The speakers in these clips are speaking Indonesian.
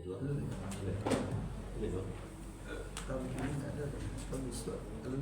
Lu tahun ini nggak ada bagus loh. Lu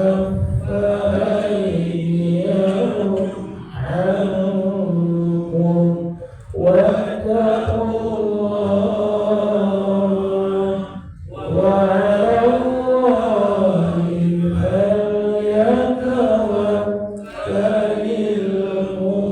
وكف أيديهم عنكم واتقوا الله وعلى الله فليتوكل المؤمنون.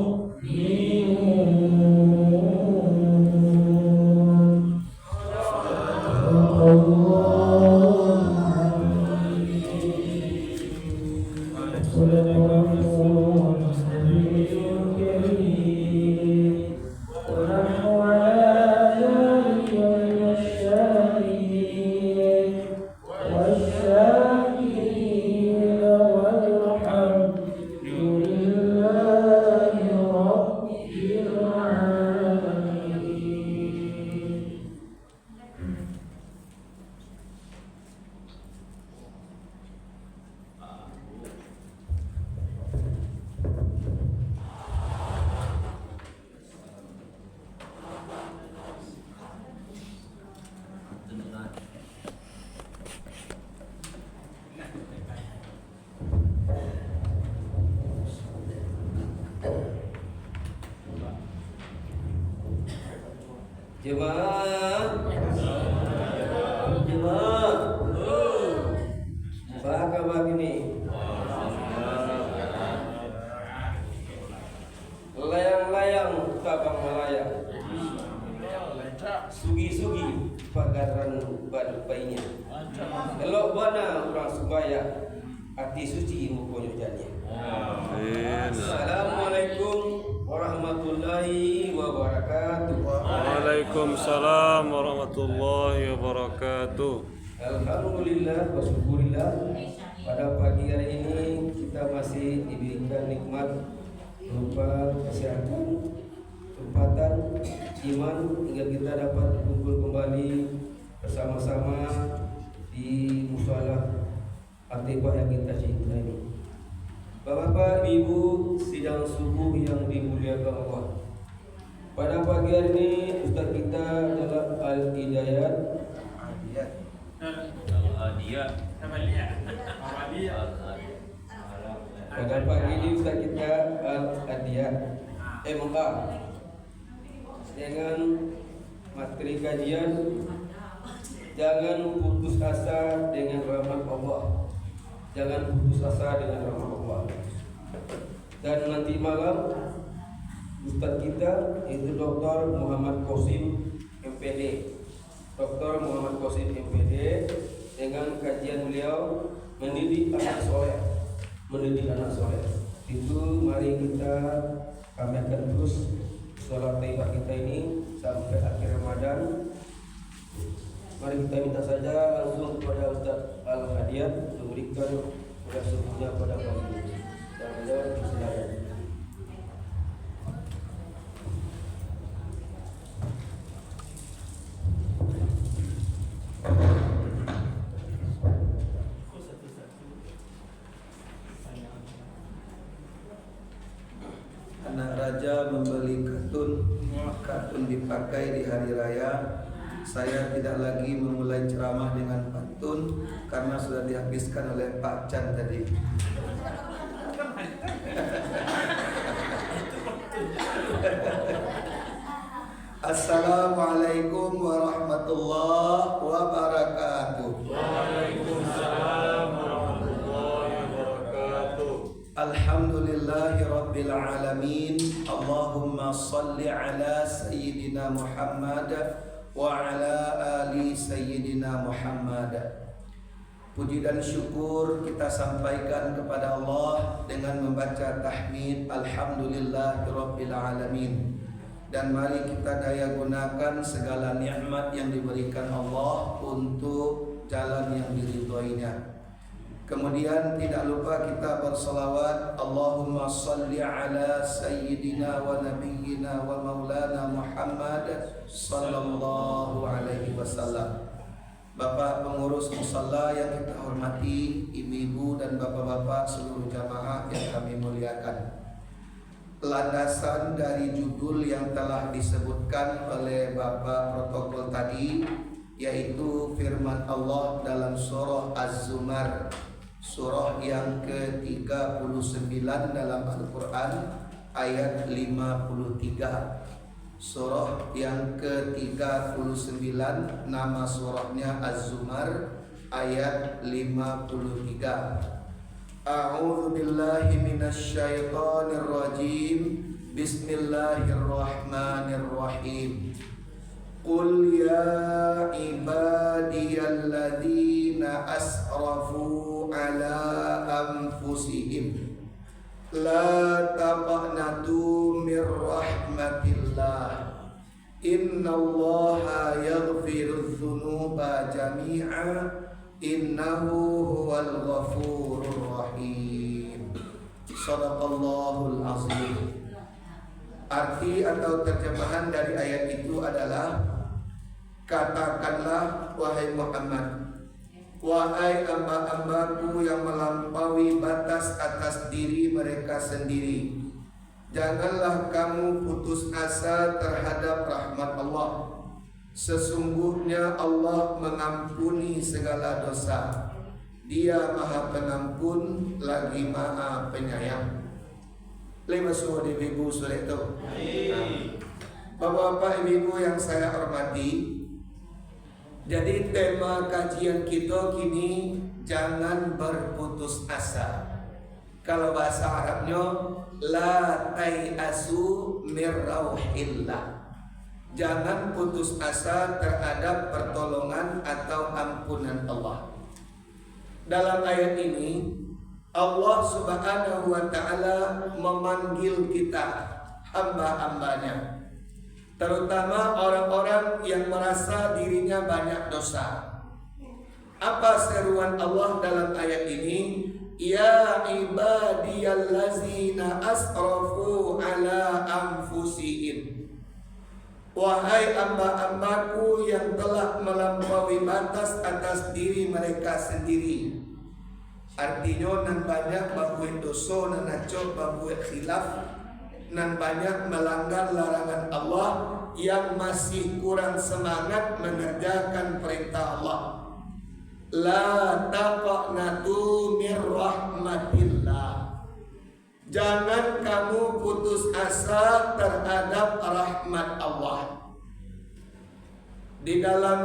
Jemaah, apa kabar ini? Layang-layang tabang melayang, sugi-sugi pagaran bayinya. Elok bana orang Subaya, hati suci mukonyo janya. Assalamualaikum warahmatullahi wabarakatuh. Waalaikumsalam warahmatullahi wabarakatuh. Alhamdulillah wa syukurillah, pada pagi hari ini kita masih diberikan nikmat berupa kesehatan, kesempatan, iman hingga kita dapat berkumpul kembali bersama-sama di musyawarah Atibah yang kita cintai ini. Bapak-bapak, ibu sidang subuh yang dimuliakan Allah. Pada pagi hari ini Ustaz kita adalah Al-Hidayat Pada pagi ini Ustaz kita Al-Adiyat MA dengan materi kajian jangan putus asa dengan rahmat Allah. Jangan putus asa dengan rahmat Allah. Dan nanti malam Ustaz kita itu Dr. Muhammad Qasim MPD. Dr. Muhammad Qasim MPD dengan kajian beliau mendidik anak soleh. Mendidik anak soleh. Itu mari kita kami akan terus sholat taibah kita ini sampai akhir Ramadan. Mari kita minta saja langsung kepada Ustaz Al-Hadiyat memberikan kuliah subuhnya pada pagi ini. Dan beliau silakan. Anak raja membeli katun dipakai di hari raya. Saya tidak lagi memulai ceramah dengan pantun karena sudah dihabiskan oleh Pak Chan tadi. Assalamualaikum warahmatullahi wabarakatuh. Waalaikumsalam warahmatullahi wabarakatuh. Alhamdulillahi rabbil alamin. Allahumma salli ala sayyidina Muhammad wa ala ali sayyidina Muhammad. Puji dan syukur kita sampaikan kepada Allah dengan membaca tahmid Alhamdulillahi rabbil alamin. Dan mari kita daya gunakan segala nikmat yang diberikan Allah untuk jalan yang diridhoinya. Kemudian tidak lupa kita bersalawat Allahumma salli ala sayyidina wa nabiyyina wa maulana Muhammad sallallahu alaihi wasallam. Bapak pengurus musalla yang kita hormati, ibu-ibu dan bapak-bapak seluruh jamaah yang kami muliakan. Landasan dari judul yang telah disebutkan oleh Bapak protokol tadi, yaitu firman Allah dalam surah Az-Zumar surah yang ke-39 dalam Al-Quran ayat 53. Surah yang ke-39 nama surahnya Az-Zumar ayat 53. A'udzu billahi minasy syaithanir rajim. Bismillahirrahmanirrahim. Qul ya ibadiyalladzina asrafu ala anfusihim la taqnatu mir rahmatillah innallaha yaghfirudz dzunuba jami'a innahu huwal ghafurur rahim. Shadaqallahul azim. Arti atau terjemahan dari ayat itu adalah, katakanlah wahai Muhammad, wahai hamba-hambaku yang melampaui batas atas diri mereka sendiri, janganlah kamu putus asa terhadap rahmat Allah. Sesungguhnya Allah mengampuni segala dosa. Dia Maha Pengampun lagi Maha Penyayang. Lima suruh ibu surat itu. Bapak-bapak ibu yang saya hormati, jadi tema kajian kita kini jangan berputus asa. Kalau bahasa Arabnya la tai'asu mir rauhillah. Jangan putus asa terhadap pertolongan atau ampunan Allah. Dalam ayat ini Allah Subhanahu wa ta'ala memanggil kita hamba-hambanya, terutama orang-orang yang merasa dirinya banyak dosa. Apa seruan Allah dalam ayat ini? Ya ibadiyallazina asrafu ala anfusihim. Wahai hamba-hambaku yang telah melampaui batas atas diri mereka sendiri. Artinya nan banyak berbuat dosa, nan acok berbuat khilaf, nan banyak melanggar larangan Allah, yang masih kurang semangat mengerjakan perintah Allah. La taqnatu mir rahmatillah. Jangan kamu putus asa terhadap rahmat Allah. Di dalam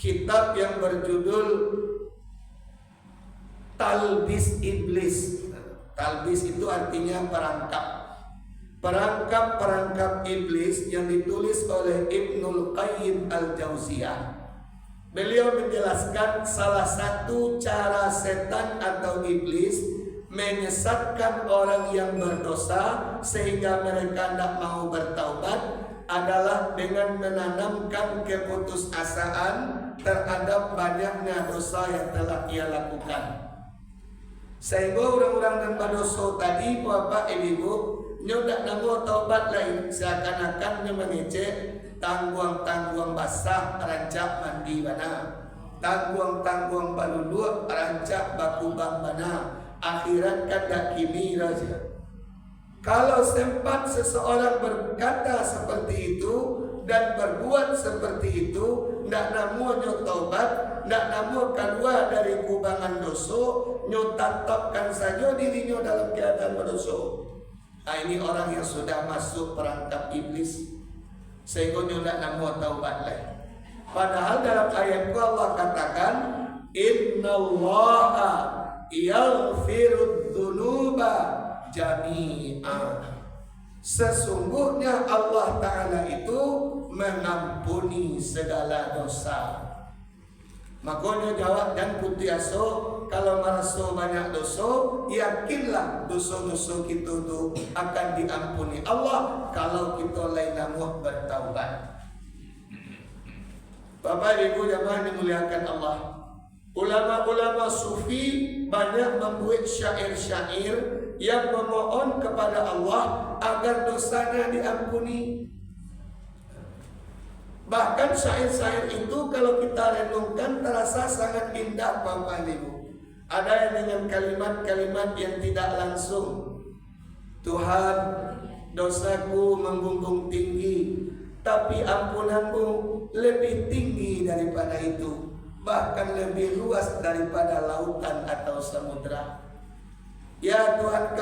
kitab yang berjudul Talbis Iblis. Talbis itu artinya perangkap. Perangkap-perangkap iblis yang ditulis oleh Ibnul Qayyim Al-Jauziyah. Beliau menjelaskan salah satu cara setan atau iblis menyesatkan orang yang berdosa sehingga mereka tidak mau bertaubat adalah dengan menanamkan keputusasaan terhadap banyaknya dosa yang telah ia lakukan. Sehingga orang-orang yang berdosa tadi, bapak ibu, nyodak namo taubat lain, seakan-akan mengecek tangguang-tangguang basah rancak mandi bana, tangguang-tangguang balulu rancak bakubang bana, akhirat kada kimi raja. Kalau sempat seseorang berkata seperti itu dan berbuat seperti itu, ndak namunya taubat, ndak namu keluar dari kubangan dosa, nyotatapkan saja dirinya dalam keadaan berdosa. Nah, ini orang yang sudah masuk perangkap iblis, sehingga ndak namu taubat lagi. Padahal dalam ayat Allah katakan, innallaha yaghfirudz dzunuba jami'a. Sesungguhnya Allah Ta'ala itu mengampuni segala dosa. Makanya jawab dan putiaso, kalau merasa banyak dosa, yakinlah dosa-dosa kita itu akan diampuni Allah kalau kita lain namuh bertaubat. Bapak ibu jamaah dimuliakan Allah, ulama-ulama sufi banyak membuat syair-syair yang memohon kepada Allah agar dosanya diampuni. Bahkan syair-syair itu kalau kita renungkan terasa sangat indah Bapak Ibu. Ada yang dengan kalimat-kalimat yang tidak langsung. Tuhan, dosaku membumbung tinggi, tapi ampunanmu lebih tinggi daripada itu. bahkan lebih luas daripada lautan atau samudra. Ya Tuhan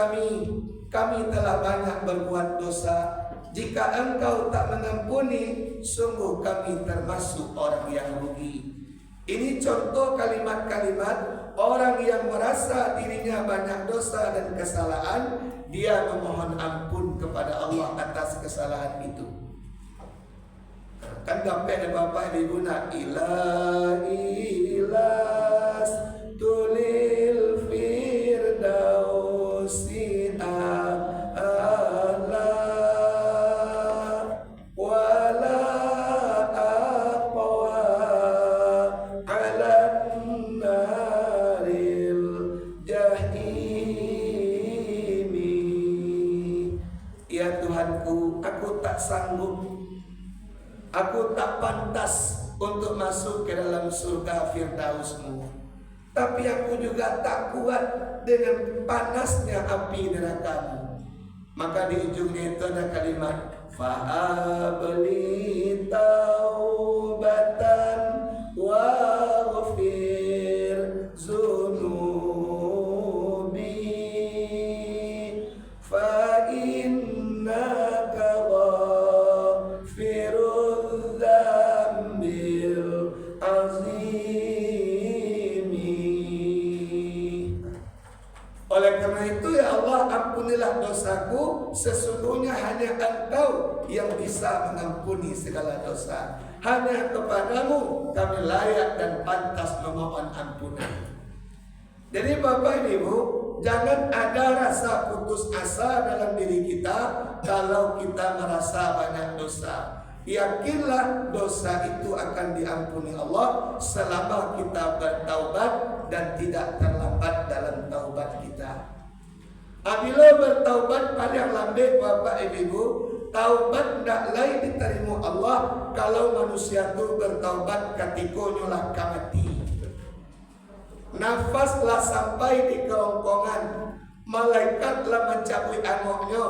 kami telah banyak berbuat dosa. Jika Engkau tak mengampuni, sungguh kami termasuk orang yang rugi. Ini contoh kalimat-kalimat orang yang merasa dirinya banyak dosa dan kesalahan, dia memohon ampun kepada Allah atas kesalahan itu. Kan dapat Bapak Ibu nak ilas tulil firdausi a'la wala aqwa ala naril jahimi. Ya Tuhanku, aku tak sanggup, aku tak pantas untuk masuk ke dalam surga Firdaus-Mu. Tapi aku juga tak kuat dengan panasnya api neraka-Mu. Maka di ujungnya itu ada kalimat fa'abli taubatan waghfir zunubi fa innaka ghafirul dzambil azimi. Oleh karena itu ya Allah, ampunilah dosaku, sesungguhnya hanya Engkau yang bisa mengampuni segala dosa. Hanya kepadamu kami layak dan pantas memohon ampunan. Jadi Bapak Ibu, jangan ada rasa putus asa dalam diri kita kalau kita merasa banyak dosa. Yakinlah dosa itu akan diampuni Allah selama kita bertaubat dan tidak terlambat dalam taubat kita. Apabila bertaubat paling lambat Bapak Ibu, taubat tidak lain diterima Allah kalau manusia itu bertaubat ketika nyulah mati. Nafaslah sampai di kerongkongan, malaikatlah mencabut angoknya,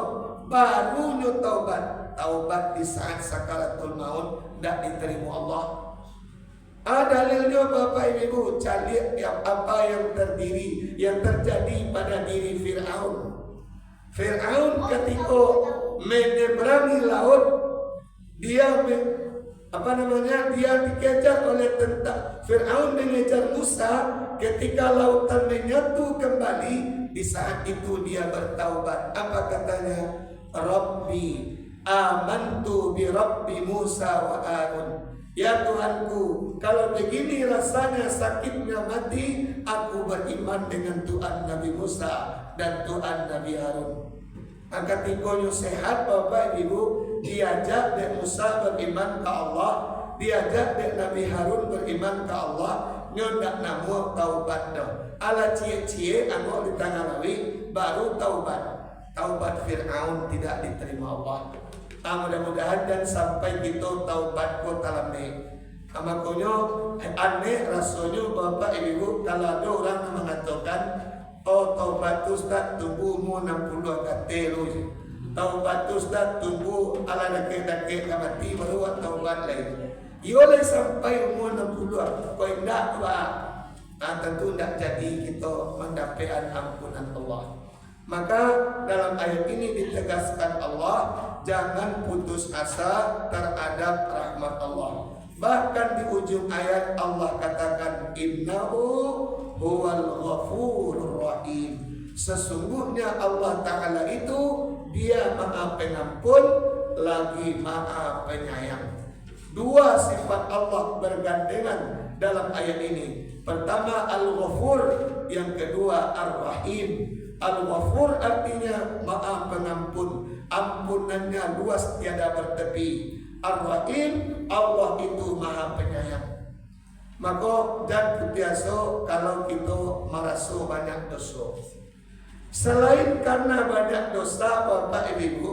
baru nyu taubat. Taubat di saat sakaratul maut tidak diterima Allah. Dalilnya Bapak Ibu, cari apa yang terjadi pada diri Fir'aun. Fir'aun ketika menyeberangi laut, dia dikejar oleh tentara. Fir'aun mengejar Musa, ketika lautan menyatu kembali, di saat itu dia bertaubat. Apa katanya? Rabbi amantu bi Rabbi Musa wa Harun. Ya Tuhanku, kalau begini rasanya sakitnya mati, aku beriman dengan Tuhan Nabi Musa dan Tuhan Nabi Harun. Maka tikonya sehat Bapak Ibu, diajak dek Musa beriman ke Allah, diajak dek Nabi Harun beriman ke Allah, nyodak namu taubat dah. Ala cie-cie anu di Tangalawi baru taubat. Taubat Fir'aun tidak diterima Allah. Mudah-mudahan dan sampai gitu taubat kota lambe. Amakonyo aneh rasanya Bapak Ibu, kalau ada orang yang mengatakan taubat Ustaz tunggu umur 60 katelu. Taubat Ustaz tunggu ala dake-dake mati baru taubat lain. Boleh sampai umur 60 kau indah Pak. Tentu tidak jadi kita mendapatkan ampunan Allah. Maka dalam ayat ini ditegaskan Allah jangan putus asa terhadap rahmat Allah. Bahkan di ujung ayat Allah katakan innahu huwal ghafurur rahim. Sesungguhnya Allah Ta'ala itu dia maha pengampun lagi maha penyayang. Dua sifat Allah bergandengan dalam ayat ini. Pertama Al-Ghafur, yang kedua Ar-Rahim. Al-Ghafur artinya maha pengampun, ampunannya luas tiada bertepi. Ar-Rahim, Allah itu maha penyayang. Maka dan biasa kalau kita merasa banyak dosa. Selain karena banyak dosa Bapak Ibu,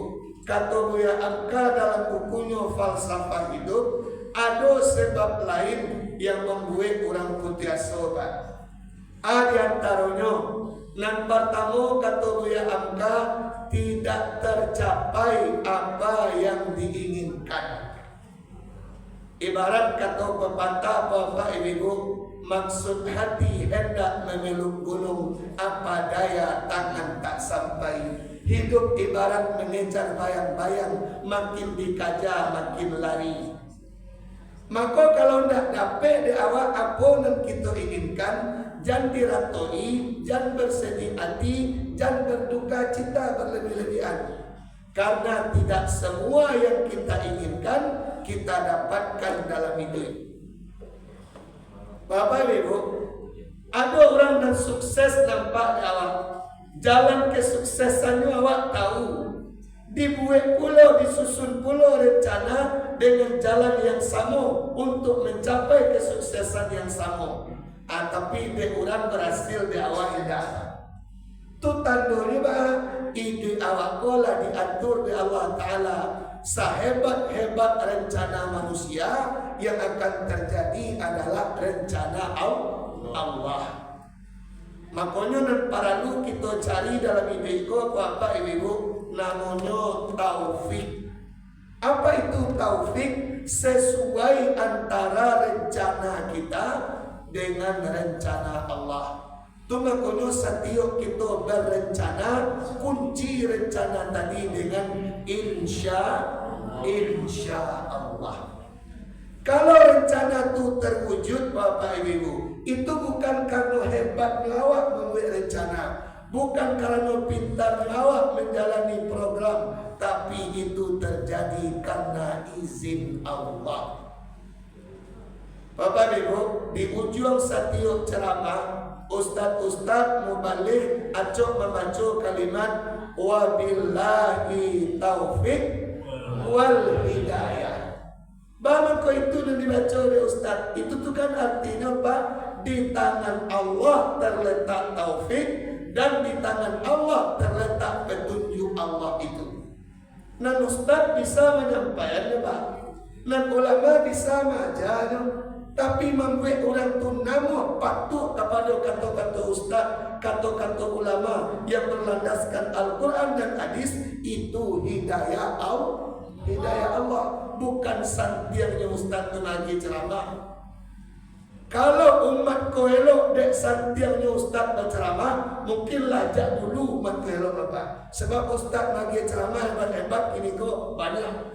kata Buya Angka dalam bukunya Falsafah Hidup, ada sebab lain yang membuat orang putiasa Pak. Di antaranya yang pertama kata Buya Angka, tidak tercapai apa yang diinginkan. Ibarat kata pepatah Bapak Ibu, maksud hati hendak memeluk gunung, apa daya tangan tak sampai. Hidup ibarat mengejar bayang-bayang, makin dikaja makin lari. Maka kalau ndak dapat di awak apa yang kita inginkan, jangan diratoi, jangan bersedih hati, jangan berduka cita berlebih-lebihan. Karena tidak semua yang kita inginkan kita dapatkan dalam hidup. Bapak Ibu, ada orang yang sukses nampak di awak, jalan kesuksesannya awak tahu. Dibuat pulau, disusun pulau rencana dengan jalan yang sama untuk mencapai kesuksesan yang sama. Tapi dia orang berhasil di awak indah. Itu tandanya bahwa ide awak kola diatur di Allah Ta'ala. Sehebat-hebat rencana manusia, yang akan terjadi adalah rencana Allah. Makanya nan paralu kita cari dalam ide itu apa ibu? Namanya taufik. Apa itu taufik? Sesuai antara rencana kita dengan rencana Allah. Itu makanya setiap kita berencana, kunci rencana tadi dengan insya Allah. Kalau rencana itu terwujud Bapak Ibu, itu bukan karena hebatnya awak membuat rencana, bukan karena pintar awak menjalani program, tapi itu terjadi karena izin Allah. Bapak Ibu, di ujung setiap ceramah Ustaz mubalik acok membaca kalimat wabillahi taufik wal hidayah. Bahwa itu yang dibaca oleh Ustaz, itu tuh kan artinya Pak, di tangan Allah terletak taufik dan di tangan Allah terletak petunjuk Allah itu. Nah Ustaz bisa menyampaikannya Pak, nah ulama bisa mengajarnya. Tapi membuat orang tu nama patuh kepada kata-kata ustaz, kata-kata ulama yang berlandaskan Al-Quran dan hadis, itu hidayah Allah, bukan santiangnya ustaz tu lagi ceramah. Kalau umat ko elok dek santiangnya ustaz berceramah, mungkin lajak dulu umat ko elok Bapak. Sebab ustaz lagi ceramah hebat-hebat ini kok banyak.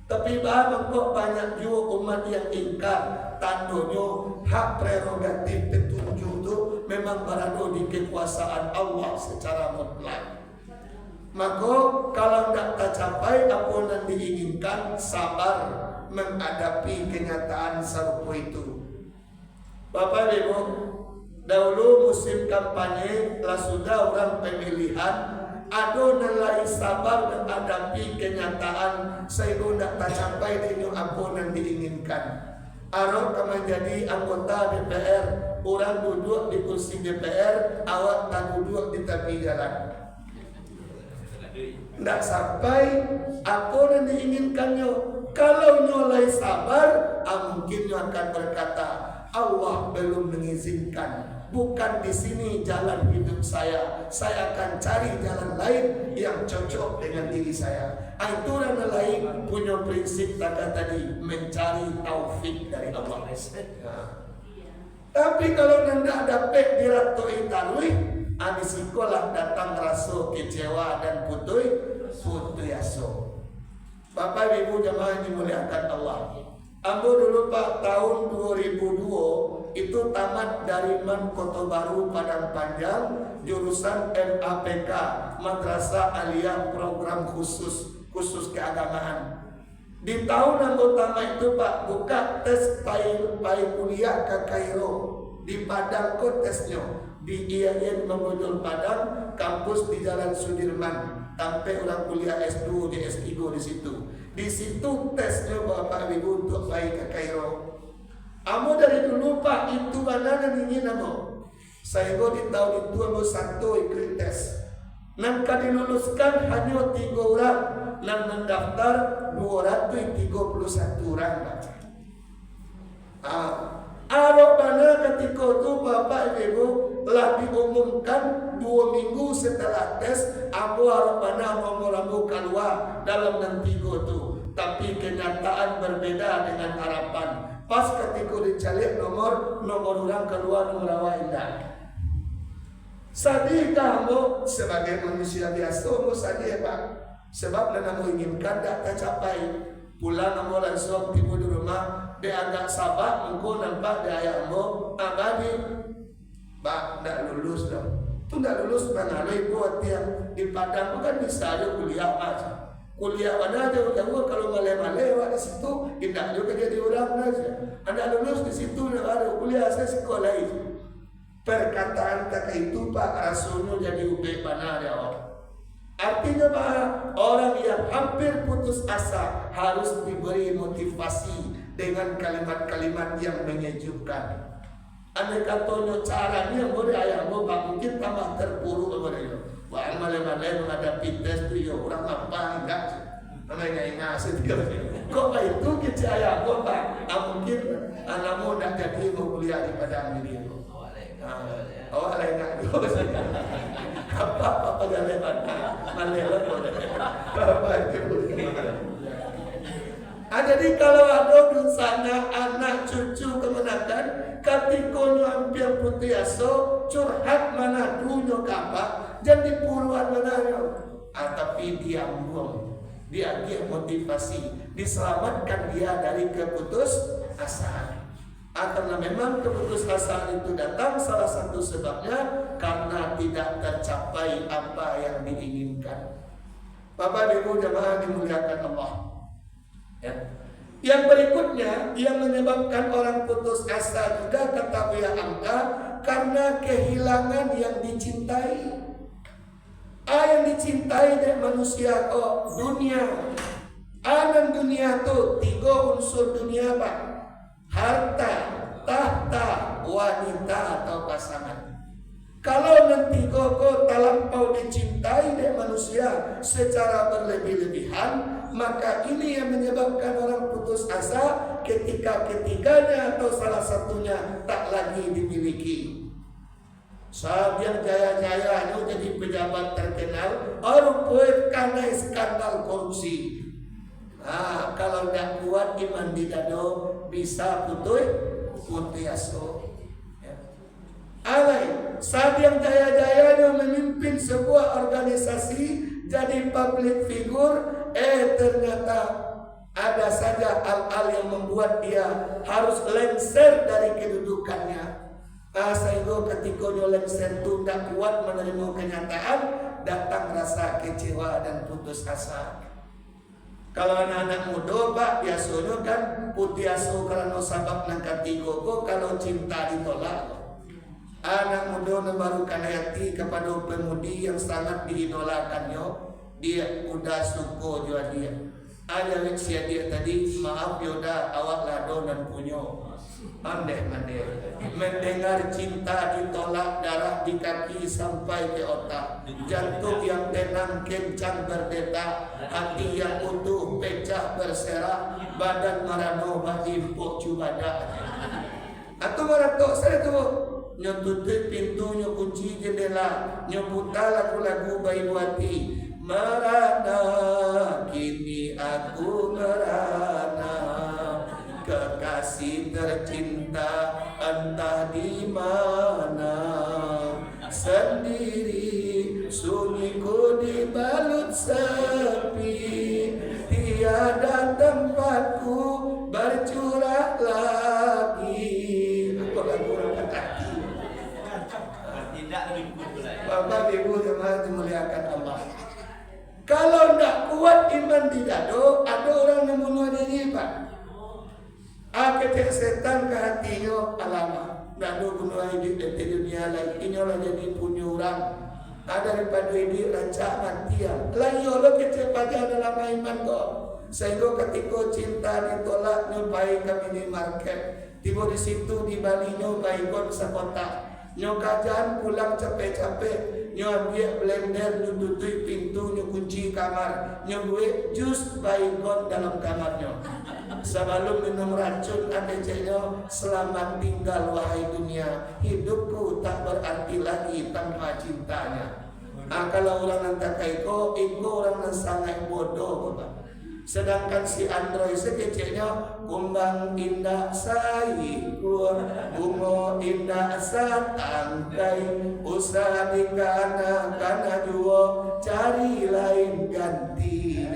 Tapi bahkan kok banyak juga umat yang ingkar. Tandanya hak prerogatif petunjuk itu memang berada di kekuasaan Allah secara mutlak. Maka kalau tidak tercapai apa yang diinginkan, sabar menghadapi kenyataan serupa itu. Bapak Ibu, dahulu musim kampanye lah sudah orang pemilihan, ada nilai sabar menghadapi kenyataan sehingga tidak tercapai dengan apa yang diinginkan. Arok menjadi anggota DPR, orang duduk di kursi DPR, awak tak duduk di tepi jalan. Tidak sampai apa yang diinginkannya. Kalau nyolai sabar, mungkin akan berkata, Allah belum mengizinkan. Bukan di sini jalan hidup saya akan cari jalan lain yang cocok dengan diri saya. Itu orang lain punya prinsip tadi, mencari taufik dari Allah. Tapi kalau tidak dapat diratoi tarwih, di sekolah datang rasa kecewa dan putus asa. Bapak Ibu jemaah yang dimuliakan Allah. Ambo dulu Pak tahun 2002 itu tamat dari Man Kota Baru Padang Panjang, jurusan MAPK, Madrasah Aliyah Program khusus keagamaan. Di tahun ambo tamat itu Pak buka tes pai kuliah ke Kairo di Padang kok tesnya di IAIN Mengunjul Padang, kampus di Jalan Sudirman. Sampai orang kuliah S2 di S3 di situ. Di situ tesnya Bapak Ibu untuk baik ke Kairo. Amo dari dulu Pak itu mana ingin amo. Saya di tahun itu amo satu ikut tes. Nangka diluluskan hanya 3 orang, dan mendaftar 231 orang. Arok mana ketika itu Bapak Ibu telah diumumkan 2 minggu setelah tes, aku arok mana mau keluar dalam 3 itu. Tapi kenyataan berbeda dengan harapan. Pas ketika dicalik nomor orang kedua nomor awal indah. Sadi kamu sebagai manusia biasa mau sadi Pak. Sebab kamu inginkan tak tercapai. Pulang kamu langsung tiba di rumah. Dia agak sabar engkau nampak dia ayahmu abadi. Pak tidak lulus dong. Itu tidak lulus mana buat yang di Padang bukan bisa ada kuliah aja. Kuliah mana jauh-jauh kalau male-male di situ tidak juga jadi orang aja. Anda lulus di situ ada kuliah saya sekolah itu. Perkataan tak itu Pak Rasulnya jadi ube mana ya orang. Artinya Pak orang yang hampir putus asa harus diberi motivasi dengan kalimat-kalimat yang menyejukkan. Andai katanya caranya boleh ayah Bapak mungkin tambah terpuruk kepada dia. Wah, malam-malam menghadapi tes tu ya orang apa enggak? Namanya ingat setia. Kok itu kita ayah Bapak? Mungkin anakmu nak jadi mau kuliah di Padang ini. Awak lain nak dulu. Apa pada lebat? Malela boleh. Apa itu? Jadi kalau ada di sana anak cucu kemenakan ketika hampir putih aso curhat mana dulu kapal jadi puluhan mana tapi dia buang dia motivasi diselamatkan dia dari keputus asaan. Karena memang keputus asaan itu datang salah satu sebabnya karena tidak tercapai apa yang diinginkan. Bapak Ibu jemaah dimuliakan Allah. Ya. Yang berikutnya yang menyebabkan orang putus asa juga kata Buya Hamka karena kehilangan yang dicintai. Yang dicintai dari manusia dunia. Dan dunia itu 3 unsur dunia Pak. Harta, tahta, wanita atau pasangan. Kalau nanti kau terlampau dicintai dari manusia secara berlebih-lebihan, maka ini yang menyebabkan orang putus asa ketika ketiganya atau salah satunya tak lagi dimiliki. Saat yang jaya-jaya itu jadi pejabat terkenal, orang poet karena skandal korupsi. Kalau tidak kuat iman di dado bisa putih aso. Alai, saat yang jaya-jayanya memimpin sebuah organisasi jadi public figure, ternyata ada saja hal-hal yang membuat dia harus lengser dari kedudukannya. Sehingga ketika dia lengser itu tidak kuat menerima kenyataan, datang rasa kecewa dan putus asa. Kalau anak-anak muda Pak biasanya kan putih aso karena sabab nangkati gogo kalau cinta ditolak. Anak muda membarukan hati kepada pemudi yang sangat diidolakannya. Dia udah suko juga dia. Ada usia dia tadi maaf Yoda awak lado dan punya. Mandeh mendengar cinta ditolak, darah di kaki sampai ke otak, jantung yang tenang kencang berdetak, hati yang utuh pecah berserak, badan marano bahimpuk cubada. Atau maratok saya tuh nyotutup pintu, nyokunci jendela, nyoputar lagu-lagu bayi buati. Merana kini aku merana, kekasih tercinta entah di mana, sendiri sunyiku dibalut sepi, tiada tempatku bercurah lagi. Apa lagu orang kaki? Tidak lebih kuat. Bapak Ibu jemaah dimuliakan Allah. Kalau tidak kuat iman di dado, ada orang yang bunuh diri Pak. Ketika setan ke hatinya alama, dado bunuh diri di dunia lain, ini orang jadi punya orang. Daripada ini rancak matian. Lain lo kecepatan dalam iman kok. Sehingga ketika cinta ditolak nyobai ke minimarket, tiba di situ di Bali nyobai kon sekota. Nyokajan pulang capek-capek, nyambil blender, nututui pintu, nyokunci kamar, nyobuik jus baygon dalam kamarnya. Sebelum minum racun ATC-nya, selamat tinggal wahai dunia, hidupku tak berarti lagi tanpa cintanya. Kalau orang nanti kaiko, itu orang yang sangat bodoh Bapak. Sedangkan si Android sekecilnya kumbang indah sayur, bungo indah satangkai, usah dikana juo cari lain ganti.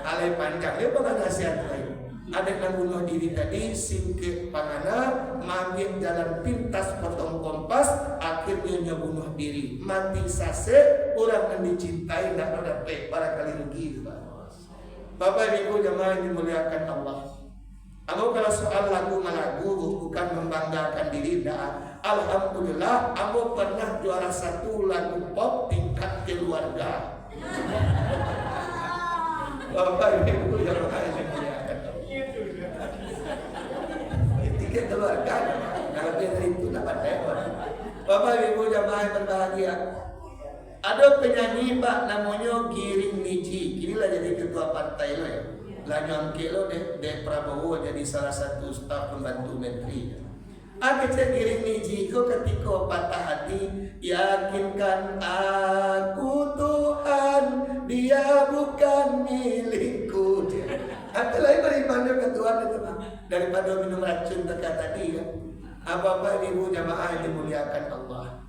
Ale panjang dia pengen nasihat lain. Ada yang bunuh diri tadi singkir pangana, mampir jalan pintas potong kompas, akhirnya dia bunuh diri. Mati sase, orang yang dicintai tidak ada pek, barangkali rugi itu Pak. Bapak Ibu jemaah yang dimuliakan Allah. Aku kalau soal lagu malagu bukan membanggakan diri dah. Alhamdulillah, aku pernah juara 1 lagu pop tingkat keluarga. Bapak Ibu jemaah yang dimuliakan. Tingkat keluarga, kalau dari itu dapat repot. Bapak Ibu jemaah yang berbahagia. Ada penyanyi Pak namanya Giring Niji, kini lah jadi ketua partai lo ya. Lah nyangke lo de Prabowo jadi salah satu staf pembantu menteri. Akhirnya Giring Niji itu ketika patah hati, yakinkan aku Tuhan, dia bukan milikku. Ada lain berimannya ke Tuhan itu Pak, daripada minum racun dekat tadi ya. Bapak Ibu jamaah yang dimuliakan Allah.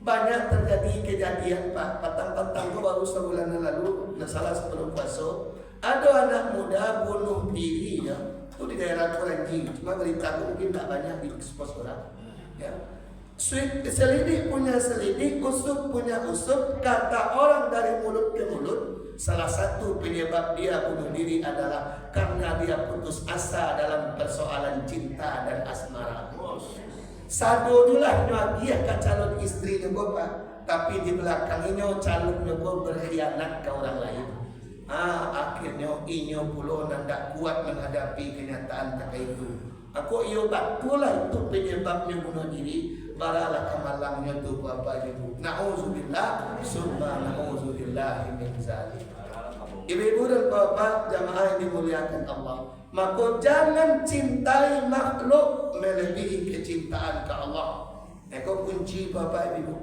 Banyak terjadi kejadian Pak, petang-petang itu baru sebulan lalu, salah sebelum puasa, ada anak muda bunuh diri ya, itu di daerah Kerenji, cuma berita mungkin tak banyak di ekspos orang. Ya. Selidik punya selidik, usuk punya usuk, kata orang dari mulut ke mulut, salah satu penyebab dia bunuh diri adalah karena dia putus asa dalam persoalan cinta dan asmara. Sado dulah nyagiah ke calon istri nyogo Pak, tapi di belakangnya calon nyogo berkhianat ke orang lain. Akhirnya inyo pulo nandak kuat menghadapi kenyataan tak itu. Aku iyo batulah itu penyebabnya bunuh diri. Baralah kemalangnya tu Bapak Ibu. Nauzubillah, summa nauzubillah min zalik. Ibu-ibu dan bapak jamaah yang dimuliakan Allah, maka jangan cintai makhluk melebihi kecintaan ke Allah. Eko kunci Bapak Ibu.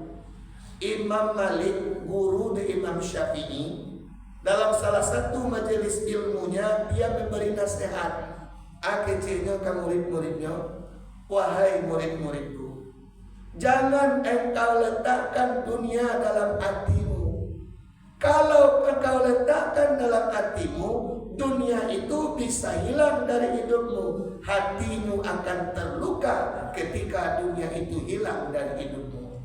Imam Malik, guru dari Imam Syafi'i, dalam salah satu majelis ilmunya dia memberi nasihat. Kecilnya ke murid-muridnya, wahai murid-muridku, jangan engkau letakkan dunia dalam hatimu. Kalau engkau letakkan dalam hatimu, dunia itu bisa hilang dari hidupmu. Hatimu akan terluka ketika dunia itu hilang dari hidupmu.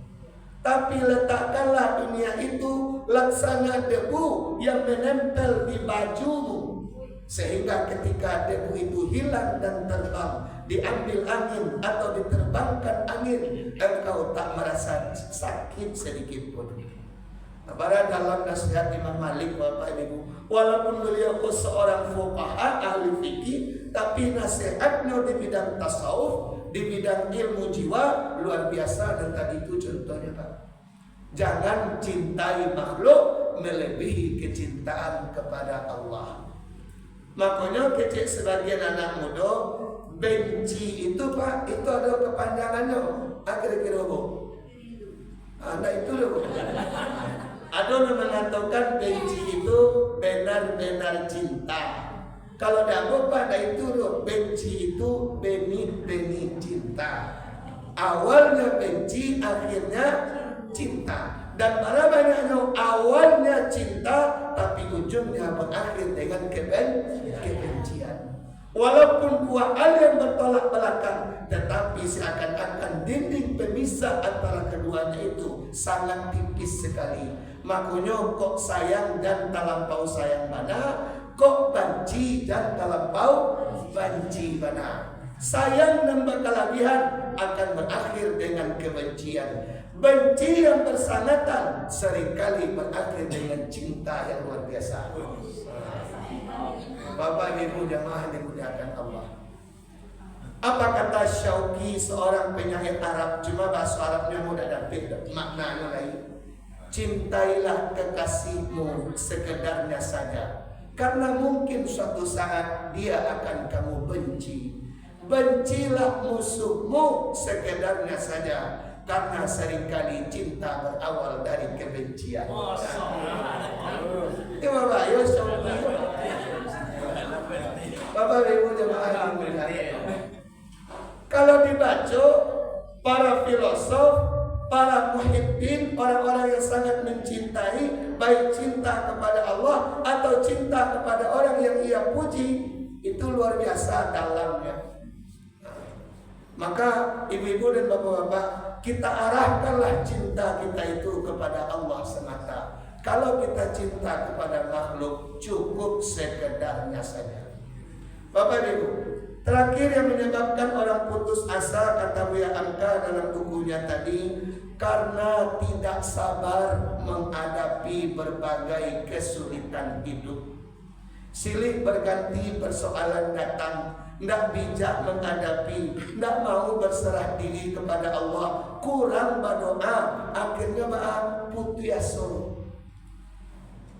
Tapi letakkanlah dunia itu laksana debu yang menempel di bajumu, sehingga ketika debu itu hilang dan terbang, diambil angin atau diterbangkan angin, engkau tak merasa sakit sedikit pun. Pada dalam nasihat Imam Malik Bapak Ibu, walaupun beliau seorang fuqaha ahli fikih, tapi nasihatnya di bidang tasawuf, di bidang ilmu jiwa luar biasa. Dan tadi itu contohnya Pak, jangan cintai makhluk melebihi kecintaan kepada Allah. Makanya kecil sebagian anak muda benci itu Pak, itu ada kepanjangannya. Kira-kira apa? Anda itu loh. Ada yang mengatakan benci itu benar-benar cinta. Kalau dah pada itu loh, benci itu benih-benih cinta. Awalnya benci, akhirnya cinta. Dan para banyaknya awalnya cinta, tapi ujungnya berakhir dengan kebencian. Walaupun dua hal yang bertolak belakang, tetapi seakan-akan dinding pemisah antara keduanya itu sangat tipis sekali. Makanya kok sayang dan terlampau sayang mana, kok benci dan terlampau benci mana. Sayang dan berkelebihan akan berakhir dengan kebencian. Benci yang bersanatan seringkali berakhir dengan cinta yang luar biasa. Bapak Ibu jamaah dimuliakan Allah. Apa kata Syauqi, seorang penyair Arab, cuma bahasa Arabnya mudah dapat maknanya lain. Cintailah kekasihmu sekedarnya saja, karena mungkin suatu saat dia akan kamu benci. Bencilah musuhmu sekedarnya saja, karena seringkali cinta berawal dari kebencian. Itu Bapak, ya Syauqi. baik cinta kepada Allah atau cinta kepada orang yang ia puji, itu luar biasa dalamnya. Maka ibu-ibu dan bapak-bapak, kita arahkanlah cinta kita itu kepada Allah semata. Kalau kita cinta kepada makhluk, cukup sekedarnya saja. Bapak Ibu, terakhir yang menyebabkan orang putus asa, kata Buya Angka dalam bukunya tadi, karena tidak sabar menghadapi berbagai kesulitan hidup. Silih berganti persoalan datang, tidak bijak menghadapi, tidak mau berserah diri kepada Allah, kurang berdoa, akhirnya maaf putus.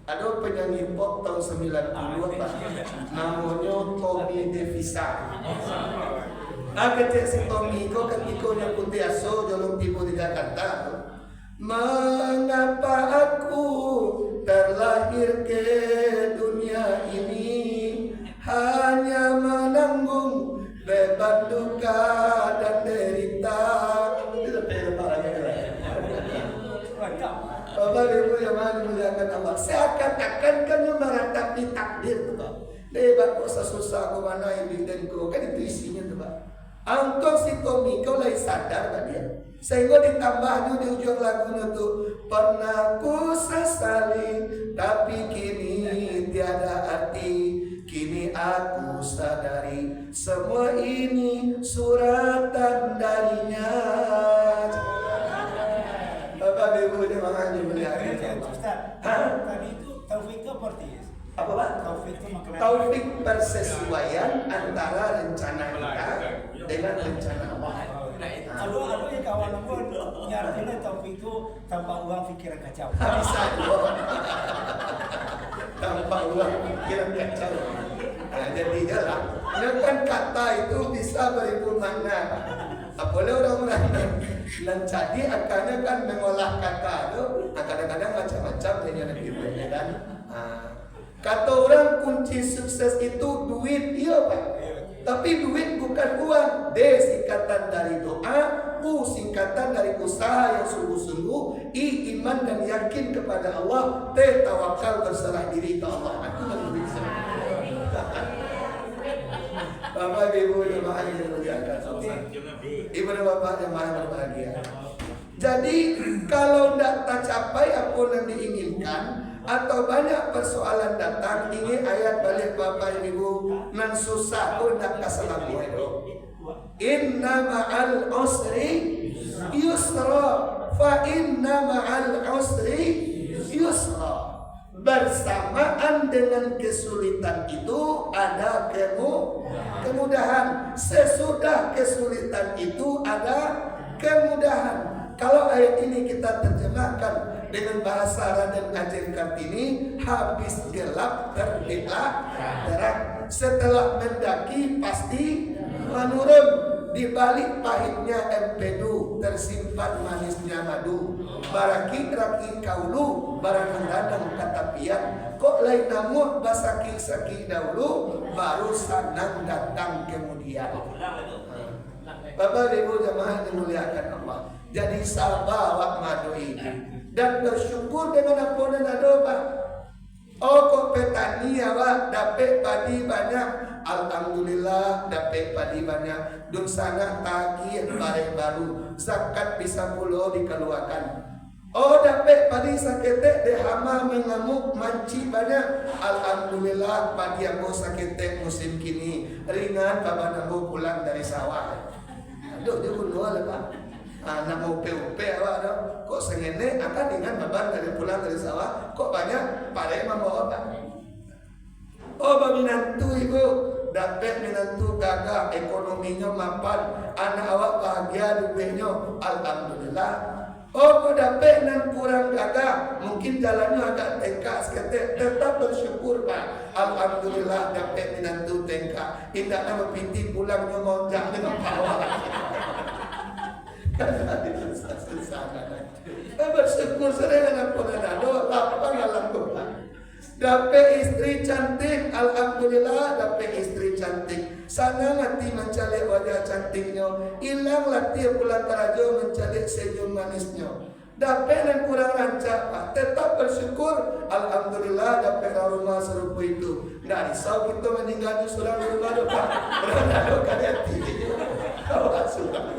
Ada penyanyi pop tahun 90 Pak, namanya Tommy Devisa. Kecil si Tommy kok ketika putus jolong tiba di Jakarta. Mengapa aku terlahir ke dunia ini hanya menanggung beban duka dan derita. Bapak Ibu yang dimuliakan Allah, seakan-akan kan meratapi takdir tuh Pak. Debat kok susah kok mana ibu dan kok kan itu isinya tuh Pak. Angkau si Tommy kau lagi sadar kan dia. Sehingga ditambah di ujung lagunya tuh, pernah ku sesali tapi kini tiada arti. Kini aku sadari semua ini suratan darinya. Bapak Ibu jemaah dimuliakan Allah. Tadi itu taufik itu portis. Apa Pak? Taufik persesuaian antara rencana kita dengan rencana Allah. Kalau ya kawan aku nyartinya taufik itu tanpa uang pikiran kacau. Bisa tanpa uang pikiran kacau. Nah, jadi jalan. Kan kata itu bisa beribu makna. Apalagi orang-orang yang jadi akannya kan mengolah kata itu, kadang-kadang macam-macam dengan gitu ya kan. Kata orang kunci sukses itu duit, iya Pak. Tapi duit bukan uang. D singkatan dari doa, U singkatan dari usaha yang sungguh-sungguh, I iman dan yakin kepada Allah, T tawakal berserah diri ke Allah. Aku lebih bisa. Bapak Ibu jemaah yang dimuliakan Allah. Ibu dan bapak jemaah yang berbahagia. Jadi kalau tidak tercapai apa yang diinginkan atau banyak persoalan datang, ini ayat balik bapak ibu nan susah pun tidak kasalamu itu. Inna ma'al usri yusra, fa inna ma'al usri yusra. Bersamaan dengan kesulitan itu ada kemudahan. Sesudah kesulitan itu ada kemudahan. Kalau ayat ini kita terjemahkan dengan bahasa Raden Ajeng Kartini, habis gelap terbitlah terang. Setelah mendaki pasti menurun. Di balik pahitnya empedu tersimpan manisnya madu. Baraki raki kaulu barang radang katapian. Kok lain namun basaki-saki dahulu baru sanang datang kemudian. Bapak Ibu jemaah dimuliakan Allah. Jadi sabar wak madu ini dan bersyukur dengan apa yang ada Pak. Oh kok petani ya Pak dapat padi banyak. Alhamdulillah dapat padi banyak. Dun sana tagih bareng baru. Zakat bisa puluh dikeluarkan. Oh dapat padi sakete dehama mengamuk manci banyak. Alhamdulillah padi aku sakete musim kini ringan kapan aku pulang dari sawah. Aduh dia dua lah Pak. Anak mau PUP awak dah. Kok sengene akan dengan beban dari pulang dari sawah. Kok banyak pada membawa Pak. Oh minantu ibu dapat minantu gagah ekonominya mapan, anak awak bahagia duitnya, alhamdulillah. Oh kok dapat nan kurang gagah, mungkin jalannya agak tengkak sekete, tetap bersyukur Pak. Alhamdulillah dapat minantu tengkak, indahnya mepiti pulangnya monjak dengan bawah. Bersyukur sering anak pun ada doa apa alhamdulillah. Dapat istri cantik, alhamdulillah dapat istri cantik. Sana mati mencari wajah cantiknya, hilang latih pulang terajo mencari senyum manisnya. Dapat yang kurang rancak Pak, tetap bersyukur. Alhamdulillah dapat rumah serupa itu. Nggak risau kita meninggal di surah rumah itu Pak. Berada kalian tinggi. Kau sudah.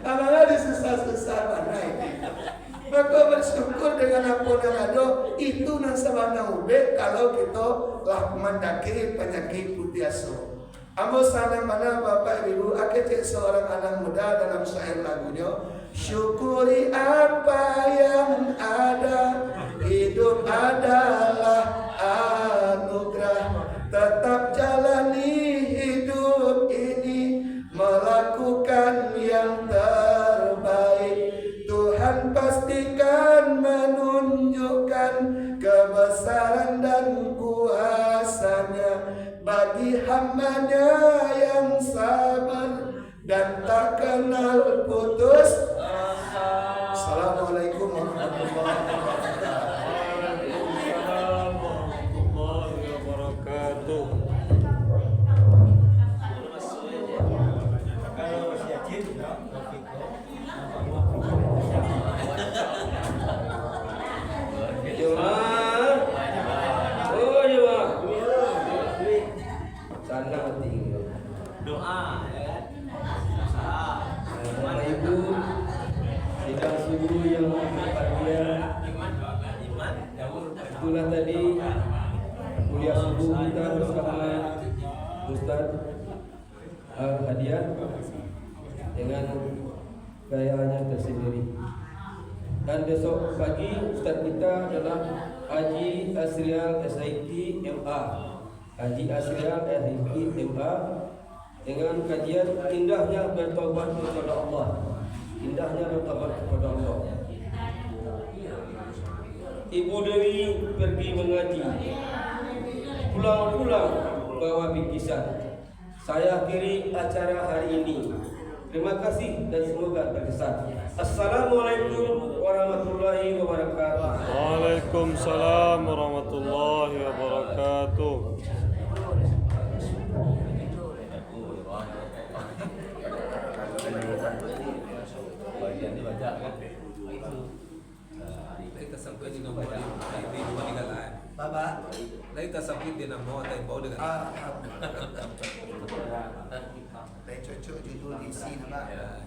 Amanah disusah-susah mana ini. Maka bersyukur dengan apa yang ada. Itu yang sabana ube kalau kita lah mendaki penyakit putih aso. Amo sana mana Bapak Ibu, akecek seorang anak muda dalam syair lagunya. Syukuri apa yang ada, hidup adalah anugerah. Tetap jalani hidup ini, melakukan yang terbaik. Tuhan pastikan menunjukkan kebesaran dan kuasa-Nya bagi hamba-Nya yang sabar dan tak kenal putus. Assalamualaikum warahmatullahi wabarakatuh. Waalaikumsalam warahmatullahi wabarakatuh. Kalau si Aceh juga Jemaah. Oh jemaah. Sana tinggal. Doa ya kan. Bapak Ibu, sidang subuh yang berbahagia. Itulah tadi kuliah subuh kita bersama Ustaz Al-Hadiah dengan gayaannya tersendiri. Dan besok pagi Ustaz kita adalah Haji Asrial SIT MA. Haji Asrial SIT MA dengan kajian indahnya bertobat kepada Allah. Indahnya bertobat kepada Allah. Ibu Dewi pergi mengaji. Pulang-pulang bawa bingkisan. Saya akhiri acara hari ini. Terima kasih dan semoga berkesan. Assalamualaikum warahmatullahi wabarakatuh. Waalaikumsalam warahmatullahi wabarakatuh. Bagian dibaca kan. Kita sampai di nomor di meninggalan. Bapak. Lain kita sampai di nomor tapi bau dengan. Baik cocok judul isi nama. Ya.